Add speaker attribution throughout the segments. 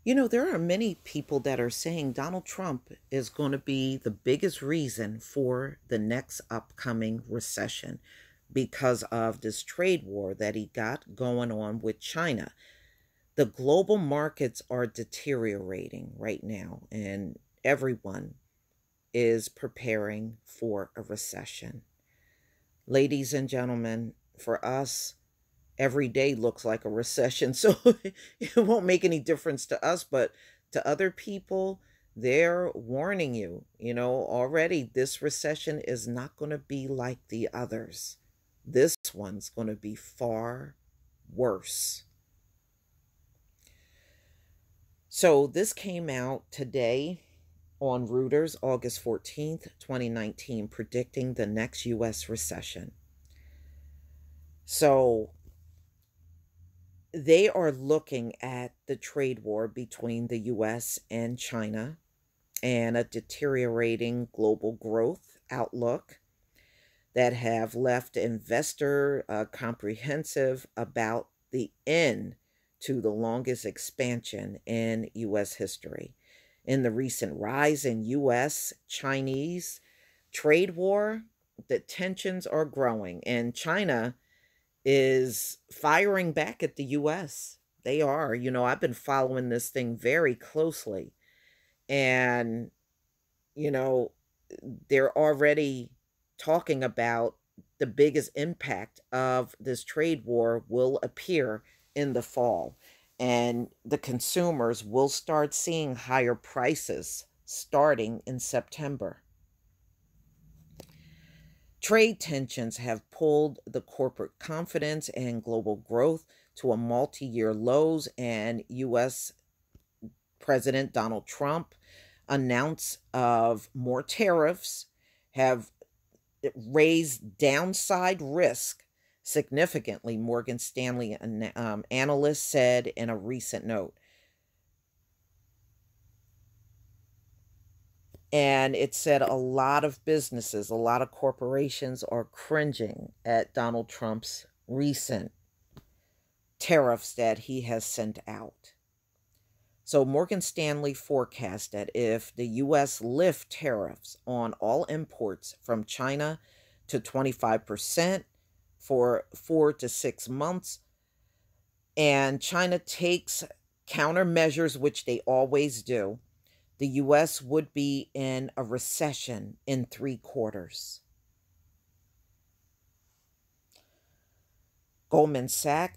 Speaker 1: There are many people that are saying Donald Trump is going to be the biggest reason for the next upcoming recession because of this trade war that he got going on with China. The global markets are deteriorating right now, and everyone is preparing for a recession. Ladies and gentlemen, for us, every day looks like a recession. So it won't make any difference to us, but to other people, they're warning you, already this recession is not going to be like the others. This one's going to be far worse. So this came out today on Reuters, August 14th, 2019, predicting the next U.S. recession. So they are looking at the trade war between the US and China and a deteriorating global growth outlook that have left investor comprehensive about the end to the longest expansion in US history. In the recent rise in US Chinese trade war, the tensions are growing, and China is firing back at the US. They are. I've been following this thing very closely. And, you know, they're already talking about the biggest impact of this trade war will appear in the fall. And the consumers will start seeing higher prices starting in September. Trade tensions have pulled the corporate confidence and global growth to a multi-year lows, and U.S. President Donald Trump announced of more tariffs have raised downside risk significantly, Morgan Stanley analyst said in a recent note. And it said a lot of businesses, a lot of corporations are cringing at Donald Trump's recent tariffs that he has sent out. So Morgan Stanley forecast that if the U.S. lift tariffs on all imports from China to 25% for 4 to 6 months, and China takes countermeasures, which they always do, the U.S. would be in a recession in 3 quarters. Goldman Sachs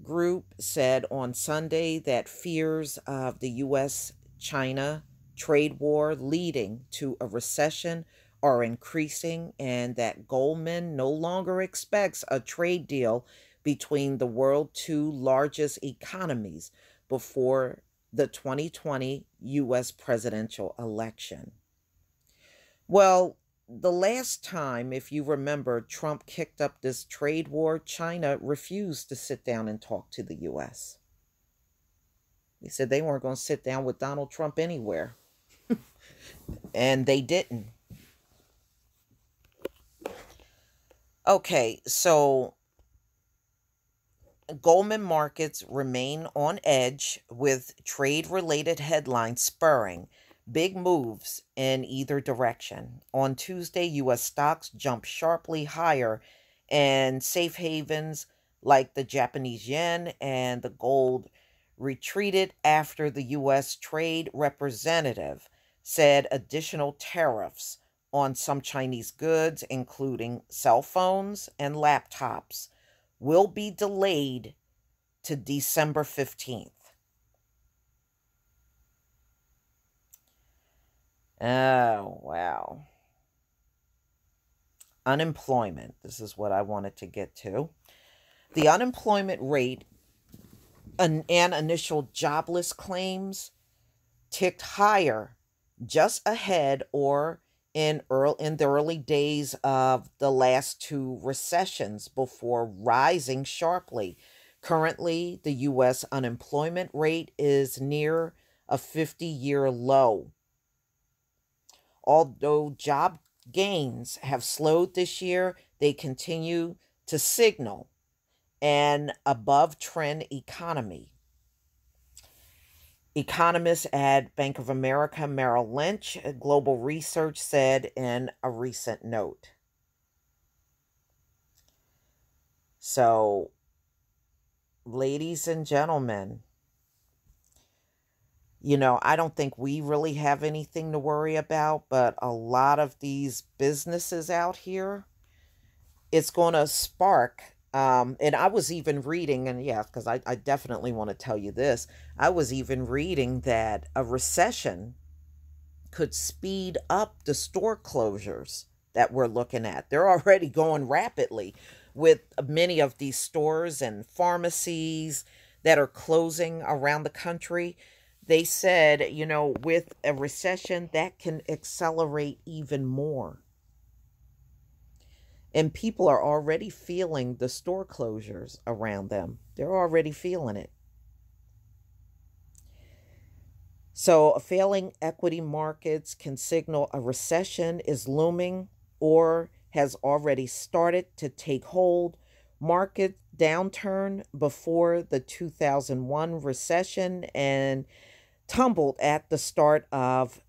Speaker 1: Group said on Sunday that fears of the U.S.-China trade war leading to a recession are increasing, and that Goldman no longer expects a trade deal between the world's 2 largest economies before the 2020 U.S. presidential election. Well, the last time, if you remember, Trump kicked up this trade war, China refused to sit down and talk to the U.S. They said they weren't going to sit down with Donald Trump anywhere. And they didn't. Okay, so Goldman markets remain on edge with trade-related headlines spurring big moves in either direction. On Tuesday, U.S. stocks jumped sharply higher, and safe havens like the Japanese yen and the gold retreated after the U.S. Trade Representative said additional tariffs on some Chinese goods, including cell phones and laptops, will be delayed to December 15th. Oh, wow. Unemployment. This is what I wanted to get to. The unemployment rate and initial jobless claims ticked higher just ahead or in the early days of the last 2 recessions before rising sharply. Currently, the U.S. unemployment rate is near a 50-year low. Although job gains have slowed this year, they continue to signal an above-trend economy. Economists at Bank of America Merrill Lynch Global Research said in a recent note. So, ladies and gentlemen, I don't think we really have anything to worry about, but a lot of these businesses out here, it's going to spark. And I was even reading, and yeah, because I definitely want to tell you this. I was even reading that a recession could speed up the store closures that we're looking at. They're already going rapidly with many of these stores and pharmacies that are closing around the country. They said, with a recession, that can accelerate even more. And people are already feeling the store closures around them. They're already feeling it. So, failing equity markets can signal a recession is looming or has already started to take hold. Market downturn before the 2001 recession and tumbled at the start of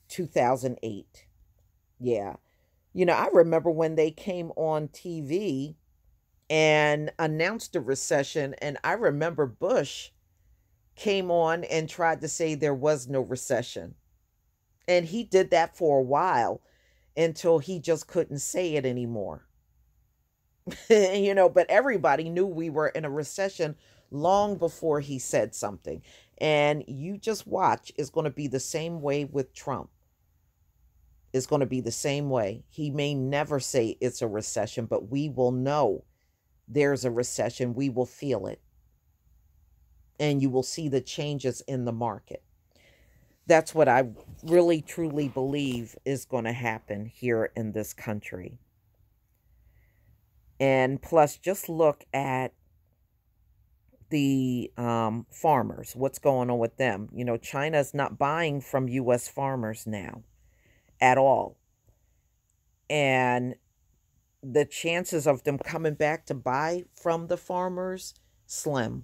Speaker 1: 2008. Yeah. I remember when they came on TV and announced a recession, and I remember Bush came on and tried to say there was no recession. And he did that for a while until he just couldn't say it anymore. But everybody knew we were in a recession long before he said something. And you just watch, it's going to be the same way with Trump. It's going to be the same way. He may never say it's a recession, but we will know there's a recession. We will feel it. And you will see the changes in the market. That's what I really, truly believe is going to happen here in this country. And plus, just look at the farmers. What's going on with them? China's not buying from U.S. farmers now at all. And the chances of them coming back to buy from the farmers, slim.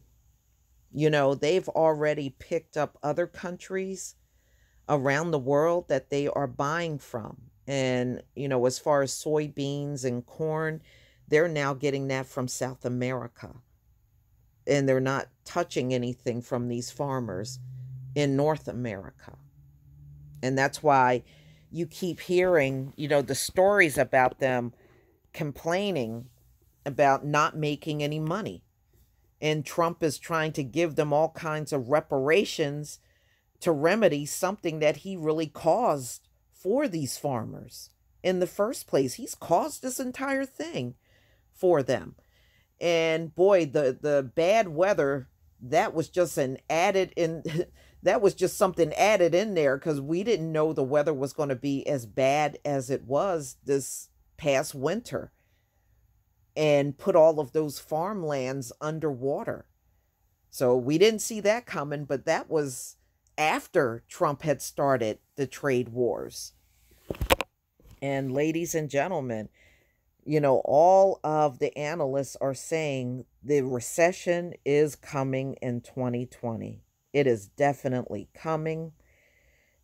Speaker 1: They've already picked up other countries around the world that they are buying from. And, as far as soybeans and corn, they're now getting that from South America. And they're not touching anything from these farmers in North America. And that's why you keep hearing, the stories about them complaining about not making any money. And Trump is trying to give them all kinds of reparations to remedy something that he really caused for these farmers in the first place. He's caused this entire thing for them. And boy, the bad weather, that was just an added in that was just something added in there, because we didn't know the weather was going to be as bad as it was this past winter and put all of those farmlands underwater. So we didn't see that coming, but that was after Trump had started the trade wars. And ladies and gentlemen, all of the analysts are saying the recession is coming in 2020. It is definitely coming.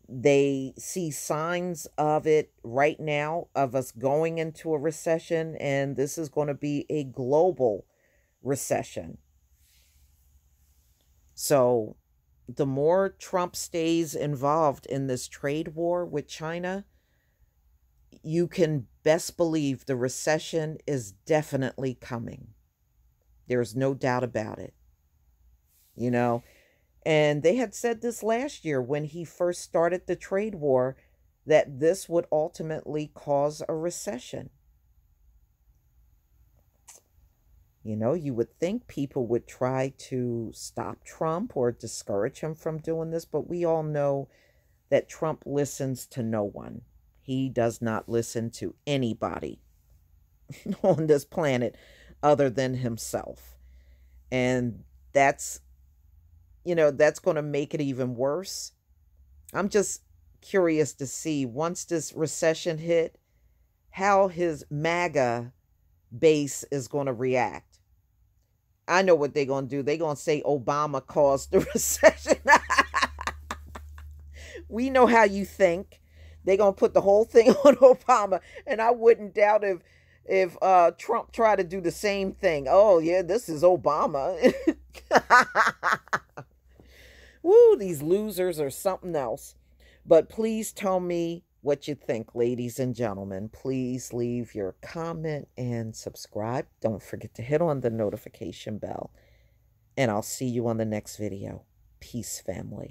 Speaker 1: They see signs of it right now, of us going into a recession, and this is going to be a global recession. So the more Trump stays involved in this trade war with China, you can best believe the recession is definitely coming. There's no doubt about it. And they had said this last year when he first started the trade war, that this would ultimately cause a recession. You would think people would try to stop Trump or discourage him from doing this, but we all know that Trump listens to no one. He does not listen to anybody on this planet other than himself. And that's going to make it even worse. I'm just curious to see, once this recession hit, how his MAGA base is going to react. I know what they're going to do. They're going to say Obama caused the recession. We know how you think. They're going to put the whole thing on Obama. And I wouldn't doubt if Trump tried to do the same thing. Oh, yeah, this is Obama. Woo, these losers are something else. But please tell me what you think, ladies and gentlemen. Please leave your comment and subscribe. Don't forget to hit on the notification bell. And I'll see you on the next video. Peace, family.